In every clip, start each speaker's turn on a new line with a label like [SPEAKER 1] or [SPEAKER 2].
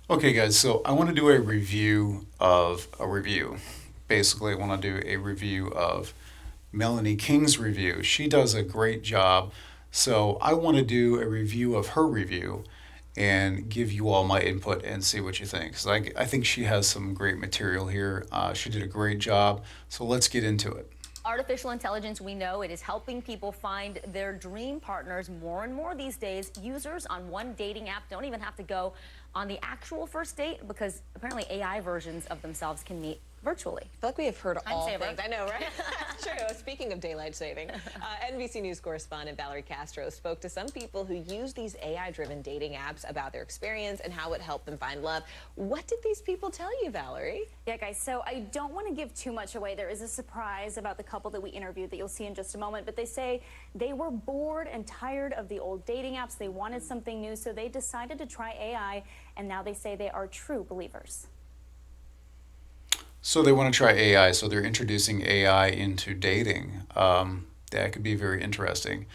[SPEAKER 1] Okay, guys, so I want to do a review of a review. Basically, I want to do a review of Melanie King's review. She does a great job. So I want to do a review of her review and give you all my input and see what you think. Because I think she has some great material here. She did a great job. So let's get into it.
[SPEAKER 2] Artificial intelligence, we know it is helping people find their dream partners more and more these days. Users on one dating app don't even have to go on the actual first date because apparently AI versions of themselves can meet virtually.
[SPEAKER 3] I feel like we have heard
[SPEAKER 2] Time
[SPEAKER 3] all
[SPEAKER 2] saver.
[SPEAKER 3] things. I know, right? That's true. Speaking of daylight saving, NBC News correspondent Valerie Castro spoke to some people who use these AI-driven dating apps about their experience and how it helped them find love. What did these people tell you, Valerie?
[SPEAKER 4] Yeah, guys, so I don't want to give too much away. There is a surprise about the couple that we interviewed that you'll see in just a moment, but they say they were bored and tired of the old dating apps. They wanted something new, so they decided to try AI, and now they say they are true believers.
[SPEAKER 1] So they want to try AI. So they're introducing AI into dating. That could be very interesting.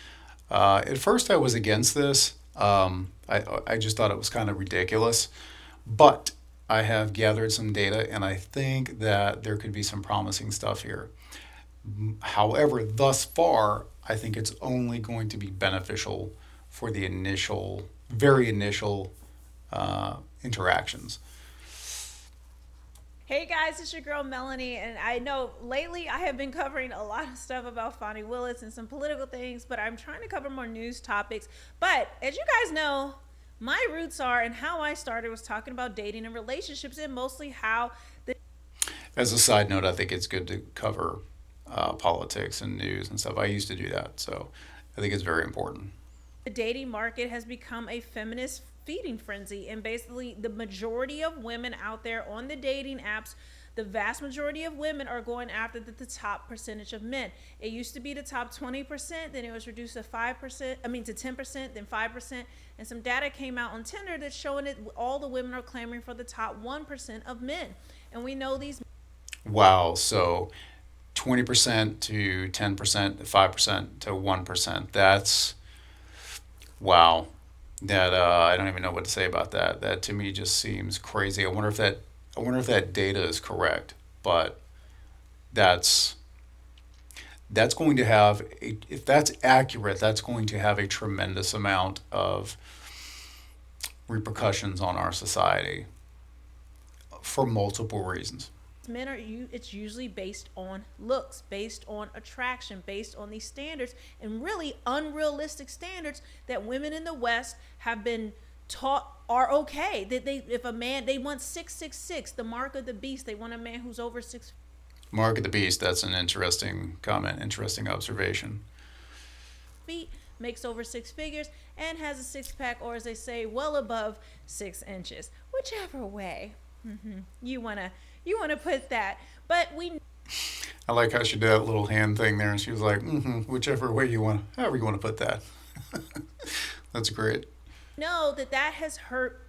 [SPEAKER 1] At first, I was against this. I just thought it was kind of ridiculous. But I have gathered some data, and I think that there could be some promising stuff here. However, thus far, I think it's only going to be beneficial for the very initial interactions.
[SPEAKER 5] Hey guys, it's your girl Melanie, and I know lately I have been covering a lot of stuff about Fonnie Willis and some political things, but I'm trying to cover more news topics. But as you guys know, my roots are and how I started was talking about dating and relationships, and mostly how the
[SPEAKER 1] As a side note, I think it's good to cover politics and news and stuff. I used to do that, so I think it's very important.
[SPEAKER 5] dating market has become a feminist feeding frenzy, and basically the majority of women out there on the dating apps, the vast majority of women are going after the top percentage of men. It used to be the top 20%, then it was reduced to 5%, to 10%, then 5%, and some data came out on Tinder that's showing it all the women are clamoring for the top 1% of men. And we know these
[SPEAKER 1] Wow, so 20% to 10% to 5% to 1%. That's wow. That I don't even know what to say about that. That to me just seems crazy. I wonder if that data is correct, but that's that's going to have if that's accurate, that's going to have a tremendous amount of repercussions on our society for multiple reasons.
[SPEAKER 5] men are it's usually based on looks, based on attraction, based on these standards, and really unrealistic standards that women in the West have been taught are okay. That they if a man they want 666, the mark of the beast. They want a man who's over
[SPEAKER 1] Mark of the beast. That's an interesting comment, interesting observation.
[SPEAKER 5] feet, makes over six figures, and has a six pack, or as they say, well above 6 inches. Whichever way you wanna put that. But we
[SPEAKER 1] I like how she did that little hand thing there, and she was like, whichever way you want, however you want to put that. That's great.
[SPEAKER 5] know that that has hurt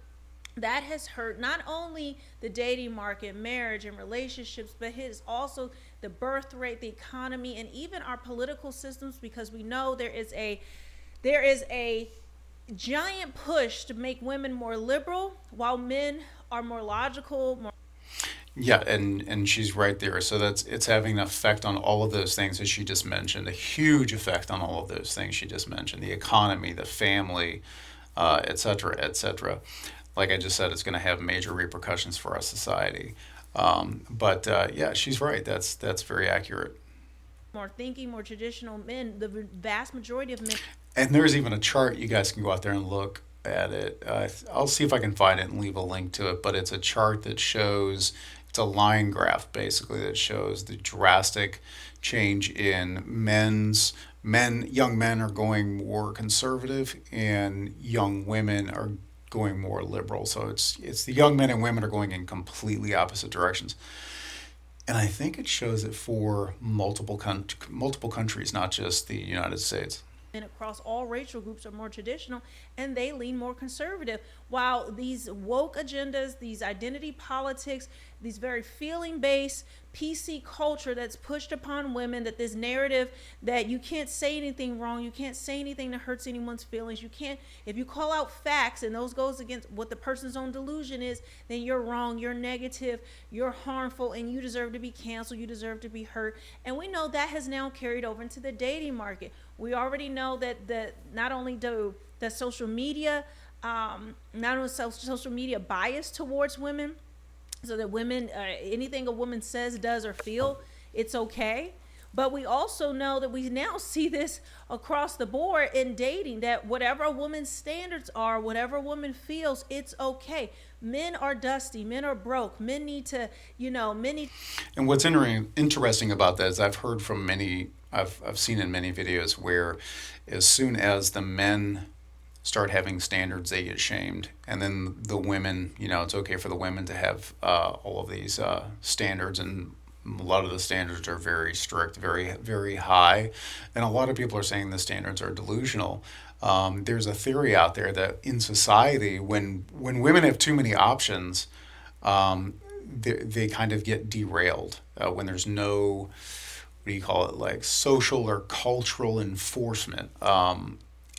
[SPEAKER 5] not only the dating market, marriage, and relationships, but it is also the birth rate, the economy, and even our political systems, because we know there is a giant push to make women more liberal while men are more logical, more
[SPEAKER 1] Yeah, and she's right there. So that's it's having an effect on all of those things that she just mentioned. A huge effect on all of those things she just mentioned: the economy, the family, et cetera, et cetera. Like I just said, it's going to have major repercussions for our society. But yeah, she's right. That's very accurate.
[SPEAKER 5] more thinking, more traditional men. The vast majority of men
[SPEAKER 1] And there's even a chart. You guys can go out there and look at it. I'll see if I can find it and leave a link to it. But it's a chart that shows, it's a line graph basically that shows the drastic change in young men are going more conservative and young women are going more liberal. So it's the young men and women are going in completely opposite directions. And I think it shows it for multiple countries, not just the United States.
[SPEAKER 5] and across all racial groups are more traditional, and they lean more conservative, while these woke agendas, these identity politics, these very feeling based PC culture that's pushed upon women, that this narrative that you can't say anything wrong, you can't say anything that hurts anyone's feelings, you can't, if you call out facts and those goes against what the person's own delusion is, then you're wrong, you're negative, you're harmful, and you deserve to be canceled, you deserve to be hurt. And we know that has now carried over into the dating market. We already know that not only do the social media, not only social media bias towards women, so that women, anything a woman says, does, or feel, it's okay. But we also know that we now see this across the board in dating, that whatever a woman's standards are, whatever a woman feels, it's okay. Men are dusty, men are broke, men need to, men need.
[SPEAKER 1] And what's interesting about that is I've heard from many, I've seen in many videos where as soon as the men start having standards, they get shamed. And then the women, it's okay for the women to have all of these standards, and a lot of the standards are very strict, very, very high. And a lot of people are saying the standards are delusional. There's a theory out there that in society, when women have too many options, they kind of get derailed when there's no, what do you call it, like social or cultural enforcement.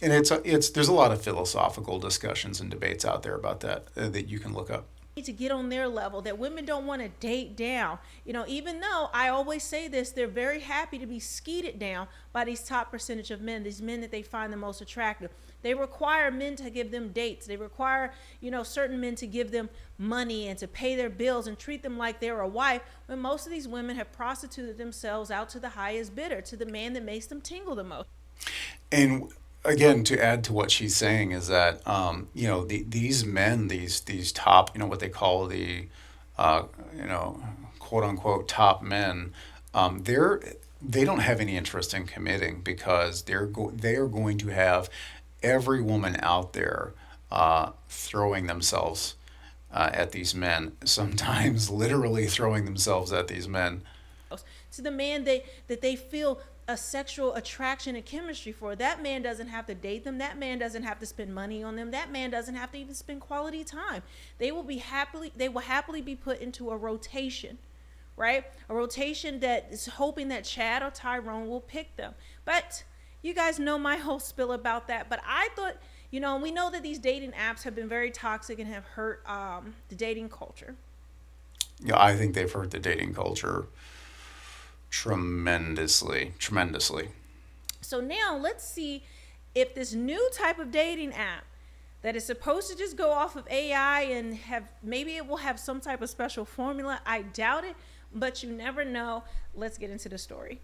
[SPEAKER 1] And there's a lot of philosophical discussions and debates out there about that that you can look up.
[SPEAKER 5] To get on their level, that women don't want to date down. Even though I always say this, they're very happy to be skeeted down by these top percentage of men, these men that they find the most attractive. They require men to give them dates. They require, certain men to give them money and to pay their bills and treat them like they're a wife, when most of these women have prostituted themselves out to the highest bidder, to the man that makes them tingle the most.
[SPEAKER 1] And again, to add to what she's saying is that these men, these top, what they call the quote unquote top men, they don't have any interest in committing, because they are going to have every woman out there throwing themselves at these men, sometimes literally throwing themselves at these men.
[SPEAKER 5] To the man that they feel a sexual attraction and chemistry for. That man doesn't have to date them. That man doesn't have to spend money on them. That man doesn't have to even spend quality time. They will happily be put into a rotation, right? A rotation that is hoping that Chad or Tyrone will pick them. But you guys know my whole spill about that. But I thought, we know that these dating apps have been very toxic and have hurt the dating culture.
[SPEAKER 1] Yeah, I think they've hurt the dating culture tremendously.
[SPEAKER 5] So now let's see if this new type of dating app that is supposed to just go off of AI and maybe it will have some type of special formula. I doubt it, but you never know. Let's get into the story.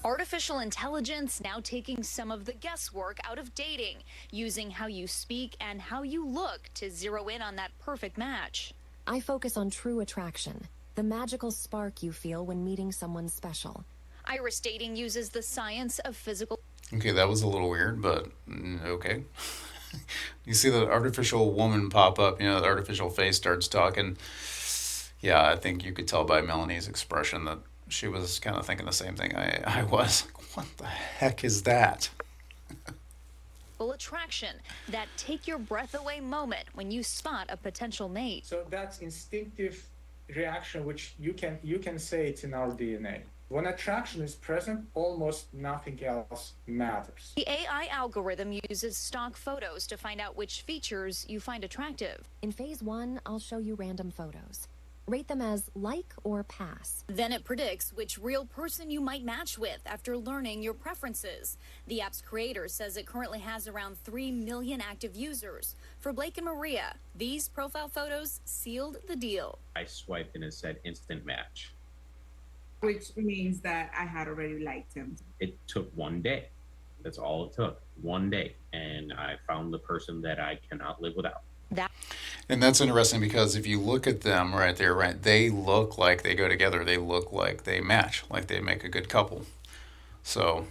[SPEAKER 2] Artificial intelligence now taking some of the guesswork out of dating, using how you speak and how you look to zero in on that perfect match.
[SPEAKER 6] I focus on true attraction, the magical spark you feel when meeting someone special.
[SPEAKER 2] Iris Dating uses the science of physical.
[SPEAKER 1] Okay, that was a little weird, but okay. You see the artificial woman pop up, the artificial face starts talking. Yeah, I think you could tell by Melanie's expression that she was kind of thinking the same thing I was. What the heck is that?
[SPEAKER 2] Attraction, that take your breath away moment when you spot a potential mate.
[SPEAKER 7] So that's instinctive reaction, which you can say it's in our DNA. When attraction is present, almost nothing else matters.
[SPEAKER 2] The AI algorithm uses stock photos to find out which features you find attractive.
[SPEAKER 6] In phase 1, I'll show you random photos. Rate them as like or pass.
[SPEAKER 2] Then it predicts which real person you might match with after learning your preferences. The app's creator says it currently has around 3 million active users. For Blake and Maria, these profile photos sealed the deal.
[SPEAKER 8] I swiped and it said instant match.
[SPEAKER 9] Which means that I had already liked him.
[SPEAKER 8] It took one day. That's all it took. One day. And I found the person that I cannot live without.
[SPEAKER 1] And that's interesting because if you look at them right there, right, they look like they go together. They look like they match, like they make a good couple. So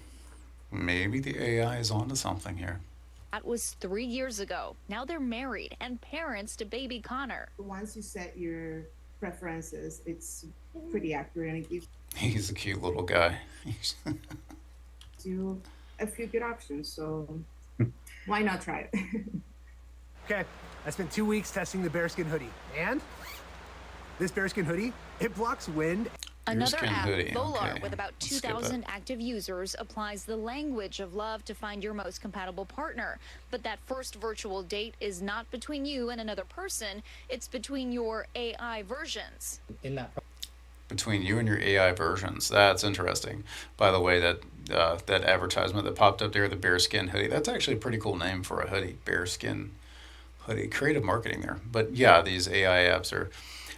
[SPEAKER 1] maybe the AI is onto something here.
[SPEAKER 2] That was 3 years ago. Now they're married and parents to baby Connor.
[SPEAKER 9] Once you set your preferences, it's pretty accurate and it gives
[SPEAKER 1] He's a cute little guy.
[SPEAKER 9] you a few good options. So why not try it?
[SPEAKER 10] Okay, I spent 2 weeks testing the bearskin hoodie, and this bearskin hoodie, it blocks wind.
[SPEAKER 11] Another
[SPEAKER 1] Bearskin
[SPEAKER 11] app,
[SPEAKER 1] hoodie,
[SPEAKER 11] Volar,
[SPEAKER 1] okay.
[SPEAKER 11] with about
[SPEAKER 1] Let's skip
[SPEAKER 11] 2,000
[SPEAKER 1] that.
[SPEAKER 11] active users, applies the language of love to find your most compatible partner. But that first virtual date is not between you and another person, it's between your AI versions.
[SPEAKER 12] In that
[SPEAKER 1] Between you and your AI versions. That's interesting. By the way, that advertisement that popped up there, the bearskin hoodie, that's actually a pretty cool name for a hoodie. Bearskin hoodie. Creative marketing there. But yeah, these AI apps are,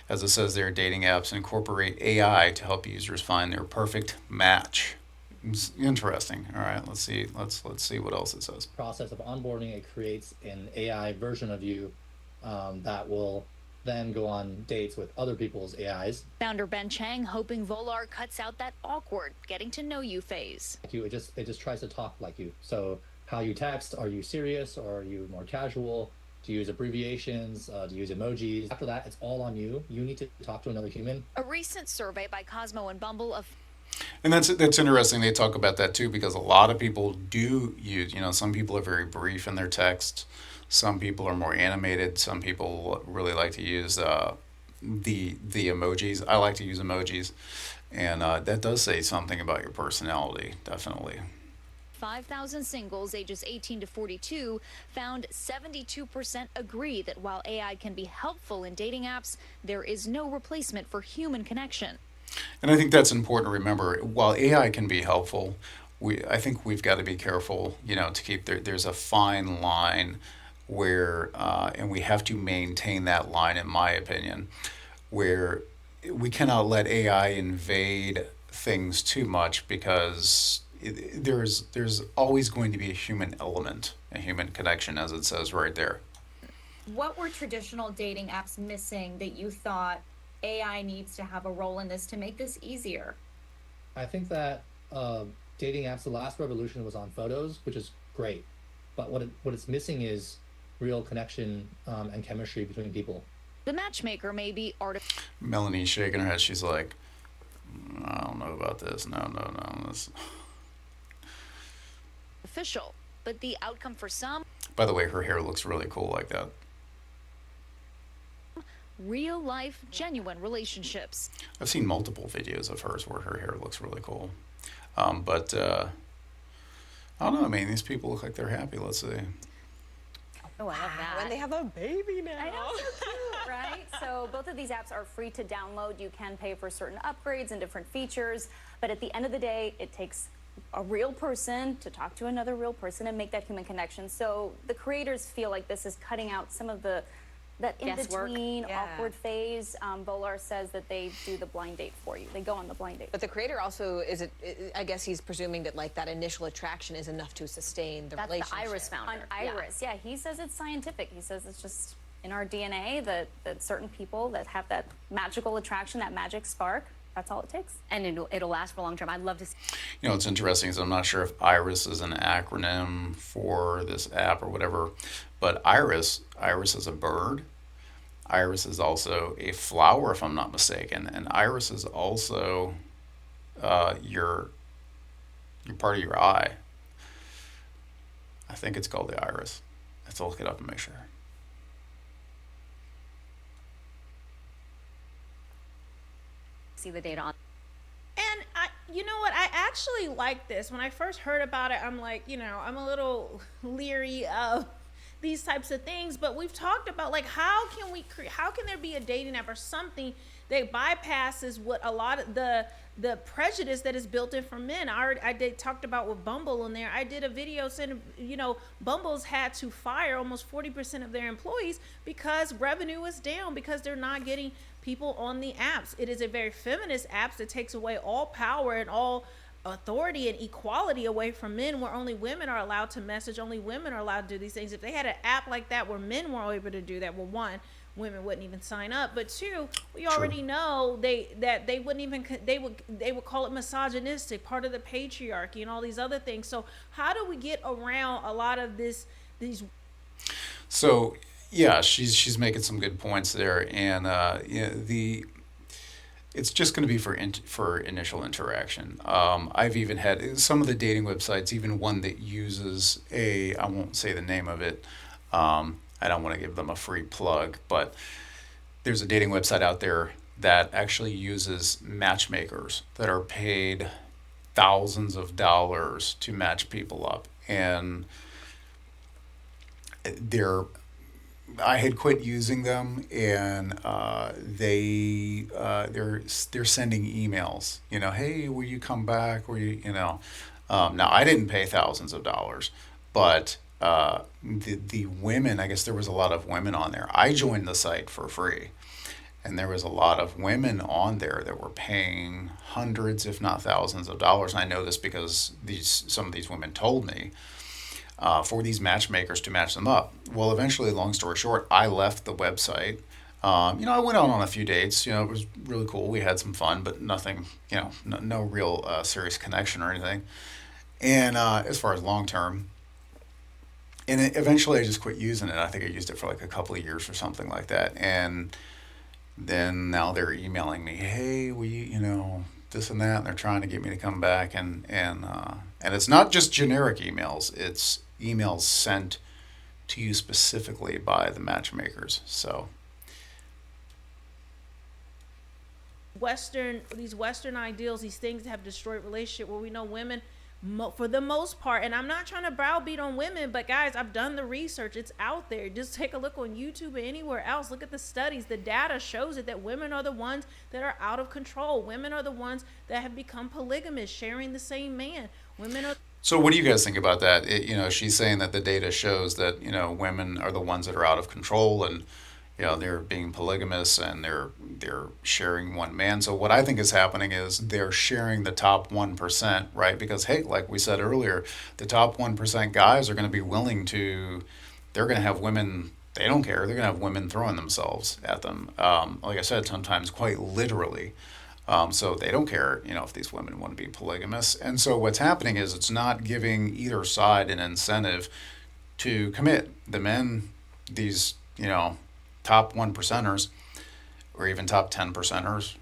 [SPEAKER 1] as it says there, dating apps incorporate AI to help users find their perfect match. It's interesting. All right, let's see. Let's see what else it says.
[SPEAKER 12] process of onboarding, it creates an AI version of you that will then go on dates with other people's AIs.
[SPEAKER 11] Founder Ben Chang hoping Volar cuts out that awkward getting to know you phase.
[SPEAKER 12] It just tries to talk like you. So how you text, are you serious or are you more casual? Do you use abbreviations? Do you use emojis? After that, it's all on you. You need to talk to another human.
[SPEAKER 11] A recent survey by Cosmo and Bumble of
[SPEAKER 1] And that's interesting. They talk about that too because a lot of people do use. Some people are very brief in their texts. Some people are more animated. Some people really like to use the emojis. I like to use emojis, and that does say something about your personality, definitely.
[SPEAKER 11] 5,000 singles ages 18 to 42 found 72% agree that while AI can be helpful in dating apps, there is no replacement for human connection.
[SPEAKER 1] And I think that's important to remember. While AI can be helpful, I think we've got to be careful, to keep there's a fine line where, and we have to maintain that line, in my opinion, where we cannot let AI invade things too much because there's always going to be a human element, a human connection, as it says right there.
[SPEAKER 13] What were traditional dating apps missing that you thought AI needs to have a role in this to make this easier?
[SPEAKER 12] I think that dating apps, the last revolution was on photos, which is great. But what it's missing is real connection and chemistry between people.
[SPEAKER 11] The matchmaker may be
[SPEAKER 1] Melanie's shaking her head. She's like, I don't know about this. No. This.
[SPEAKER 11] artificial, but the outcome for some,
[SPEAKER 1] By the way, her hair looks really cool like that.
[SPEAKER 11] real life, genuine relationships.
[SPEAKER 1] I've seen multiple videos of hers where her hair looks really cool. But I don't know. I mean, these people look like they're happy. Let's see.
[SPEAKER 2] Oh, I love that.
[SPEAKER 3] When they have a baby now.
[SPEAKER 4] I know, so cute, right? So both of these apps are free to download. You can pay for certain upgrades and different features, but at the end of the day, it takes a real person to talk to another real person and make that human connection. So the creators feel like this is cutting out some of that
[SPEAKER 2] Guesswork.
[SPEAKER 4] in-between
[SPEAKER 2] Yeah.
[SPEAKER 4] awkward phase. Volar says that they do the blind date for you. They go on the blind date.
[SPEAKER 3] But the creator also I guess he's presuming that like that initial attraction is enough to sustain the
[SPEAKER 2] That's the
[SPEAKER 3] relationship.
[SPEAKER 2] Iris founder.
[SPEAKER 4] On Iris, yeah, he says it's scientific. He says it's just in our DNA that certain people that have that magical attraction, that magic spark, that's all it takes.
[SPEAKER 2] And it'll last for a long term. I'd love to see.
[SPEAKER 1] What's interesting is I'm not sure if Iris is an acronym for this app or whatever, but Iris is a bird. Iris is also a flower, if I'm not mistaken, and iris is also your part of your eye. I think it's called the iris. I have to look it up and make sure.
[SPEAKER 2] See the data on.
[SPEAKER 5] And you know what? I actually like this. When I first heard about it, I'm like, I'm a little leery of these types of things. But we've talked about like how can there be a dating app or something that bypasses what a lot of the prejudice that is built in for men. I did talked about with Bumble in there. I did a video saying, Bumble's had to fire almost 40% of their employees because revenue is down because they're not getting people on the apps. It is a very feminist app that takes away all power and all authority and equality away from men, where only women are allowed to message, only women are allowed to do these things. If they had an app like that where men were able to do that, well, one, women wouldn't even sign up, but two, we already know they would call it misogynistic, part of the patriarchy and all these other things. So how do we get around a lot of these?
[SPEAKER 1] So yeah, she's making some good points there, and it's just going to be for initial interaction. I've even had some of the dating websites, even one that uses I won't say the name of it. I don't want to give them a free plug, but there's a dating website out there that actually uses matchmakers that are paid thousands of dollars to match people up. And they're I had quit using them, and they're sending emails. Hey, will you come back? Now I didn't pay thousands of dollars, but the women. I guess there was a lot of women on there. I joined the site for free, and there was a lot of women on there that were paying hundreds, if not thousands of dollars. And I know this because some of these women told me for these matchmakers to match them up. Well, eventually, long story short, I left the website. I went out on a few dates. It was really cool. We had some fun, but nothing, no real serious connection or anything. And as far as long term, and eventually I just quit using it. I think I used it for like a couple of years or something like that. And then now they're emailing me, hey, this and that, and they're trying to get me to come back, and it's not just generic emails; it's emails sent to you specifically by the matchmakers. So
[SPEAKER 5] these Western ideals, these things that have destroyed relationship, where we know women, for the most part, and I'm not trying to browbeat on women, but guys, I've done the research. It's out there. Just take a look on YouTube or anywhere else. Look at the studies. The data shows it, that women are the ones that are out of control. Women are the ones that have become polygamous, sharing the same man. Women are.
[SPEAKER 1] So what do you guys think about that? She's saying that the data shows that, women are the ones that are out of control, and they're being polygamous, and they're sharing one man. So what I think is happening is they're sharing the top 1%, right? Because hey, like we said earlier, the top 1% guys are going to be they're going to have women. They don't care. They're going to have women throwing themselves at them. Like I said, sometimes quite literally. So they don't care, if these women want to be polygamous. And so what's happening is it's not giving either side an incentive to commit. The men, these, top 1%ers, or even top 10%ers,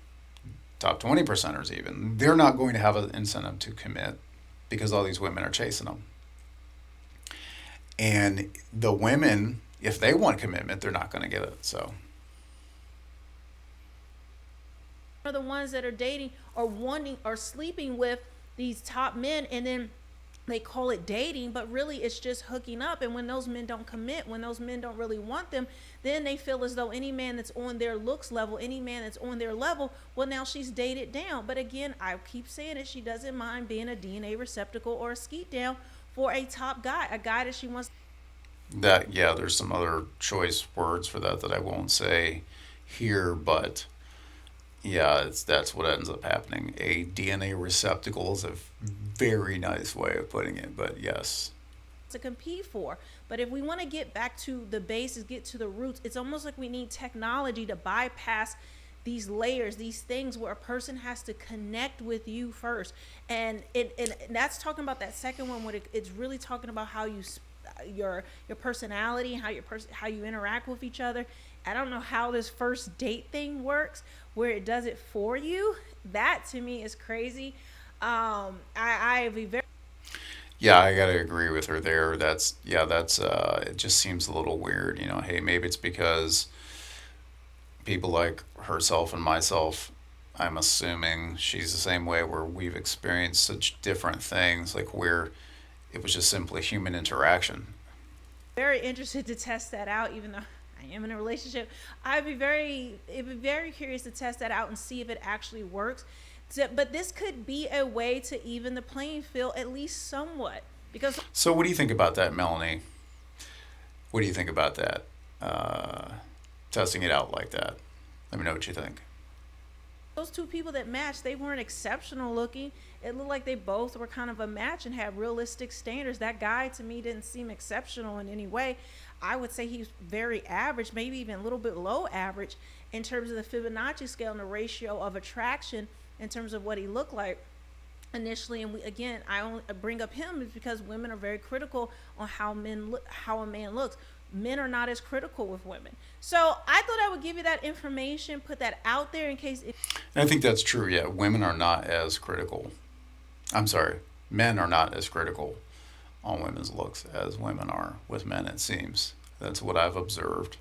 [SPEAKER 1] top 20%ers even, they're not going to have an incentive to commit because all these women are chasing them. And the women, if they want commitment, they're not going to get it. So
[SPEAKER 5] are the ones that are dating or wanting or sleeping with these top men, and then they call it dating, but really it's just hooking up. And when those men don't commit, when those men don't really want them, then they feel as though any man that's on their looks level, any man that's on their level, well, now she's dated down. But again, I keep saying it, she doesn't mind being a DNA receptacle or a skeet down for a top guy, a guy that she wants.
[SPEAKER 1] There's some other choice words for that I won't say here, but that's what ends up happening. A DNA receptacle is a very nice way of putting it, but yes.
[SPEAKER 5] To compete for. But if we want to get back to the basis, get to the roots, it's almost like we need technology to bypass these layers, these things where a person has to connect with you first. And that's talking about that second one, where it's really talking about how your personality, how you interact with each other. I don't know how this first date thing works, where it does it for you. That to me is crazy. I be very.
[SPEAKER 1] Yeah, I gotta agree with her there. That's it just seems a little weird. Hey, maybe it's because people like herself and myself, I'm assuming she's the same way, where we've experienced such different things, like where it was just simply human interaction.
[SPEAKER 5] Very interested to test that out, even though I am in a relationship. It'd be very curious to test that out and see if it actually works. But this could be a way to even the playing field, at least somewhat.
[SPEAKER 1] So what do you think about that, Melanie? What do you think about that? Testing it out like that. Let me know what you think.
[SPEAKER 5] Those two people that matched, they weren't exceptional looking. It looked like they both were kind of a match and had realistic standards. That guy to me didn't seem exceptional in any way. I would say he's very average, maybe even a little bit low average in terms of the Fibonacci scale and the ratio of attraction in terms of what he looked like initially. And I only bring up him is because women are very critical on how a man looks. men are not as critical with women. So I thought I would give you that information, put that out there in case.
[SPEAKER 1] And I think that's true. Yeah, women are not as critical. I'm sorry, men are not as critical on women's looks as women are with men, it seems. That's what I've observed.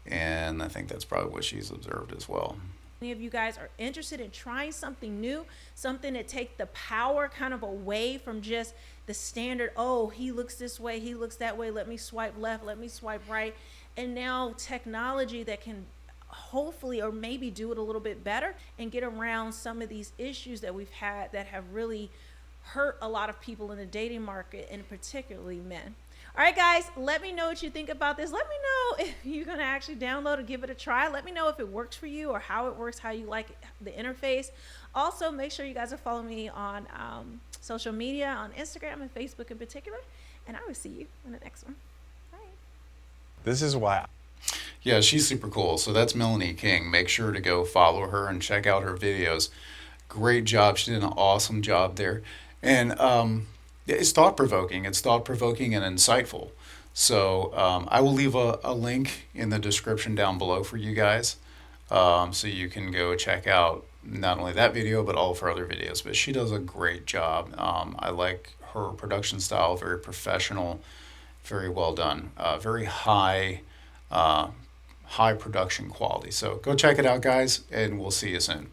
[SPEAKER 1] And I think that's probably what she's observed as well.
[SPEAKER 5] Any of you guys are interested in trying something new, something to take the power kind of away from just the standard, oh, he looks this way, he looks that way, let me swipe left, let me swipe right. And now technology that can hopefully or maybe do it a little bit better and get around some of these issues that we've had that have really hurt a lot of people in the dating market, and particularly men. All right, guys, let me know what you think about this. Let me know if you're going to actually download and give it a try. Let me know if it works for you or how it works, how you like the interface. Also, make sure you guys are following me on social media, on Instagram and Facebook in particular. And I will see you in the next one. Bye.
[SPEAKER 14] This is why.
[SPEAKER 1] Yeah, she's super cool. So that's Melanie King. Make sure to go follow her and check out her videos. Great job. She did an awesome job there. And it's thought-provoking. It's thought-provoking and insightful. So I will leave a link in the description down below for you guys, so you can go check out not only that video, but all of her other videos. But she does a great job. I like her production style, very professional, very well done, very high production quality. So go check it out, guys, and we'll see you soon.